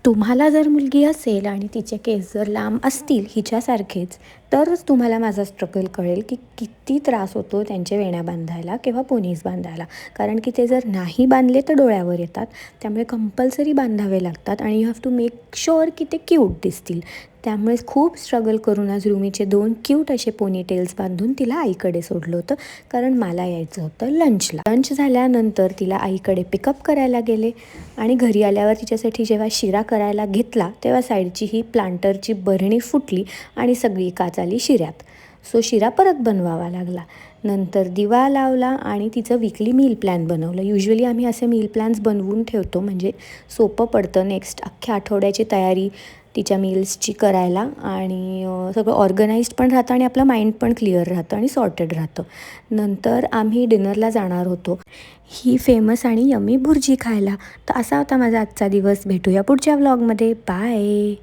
तुम्हाला जर मुलगी असेल आणि तिचे केस जर लांब असतील हिच्यासारखेच, तरच तुम्हाला माझा स्ट्रगल कळेल की किती त्रास होतो त्यांचे वेण्या बांधायला किंवा पोनीज बांधायला. कारण की ते जर नाही बांधले तर डोळ्यावर येतात. त्यामुळे कंपल्सरी बांधावे लागतात आणि you have to make sure की ते क्यूट दिसतील. त्यामुळे खूप स्ट्रगल करून आज रुमीचे 2 क्यूट असे पोनीटेल्स बांधून तिला आईकडे सोडलं होतं. कारण मला यायचं होतं लंचला. लंच झाल्यानंतर तिला आईकडे पिकअप करायला गेले आणि घरी आल्यावर तिच्यासाठी जेव्हा शिरा करायला घेतला तेव्हा साईडची ही प्लांटरची बरणी फुटली आणि सगळी काच आली शिऱ्यात. सो शिरा परत बनवावा लागला. नंतर दिवा लावला आणि तिचं वीकली मील प्लॅन बनवलं. युजली आम्ही असे मील प्लॅन्स बनवून ठेवतो म्हणजे सोपं पडतं नेक्स्ट अख्ख्या आठवड्याची तयारी तिच्या मील्सची करायला आणि सगळं ऑर्गनाइज्ड पण राहतं आणि आपलं माइंड पण क्लिअर राहतं आणि सॉर्टेड राहतं. नंतर आम्ही डिनरला जाणार होतो ही फेमस आणि यम्मी भुर्जी खायला. तर असा होता माझा आजचा दिवस. भेटूया पुढच्या व्लॉगमध्ये. बाय.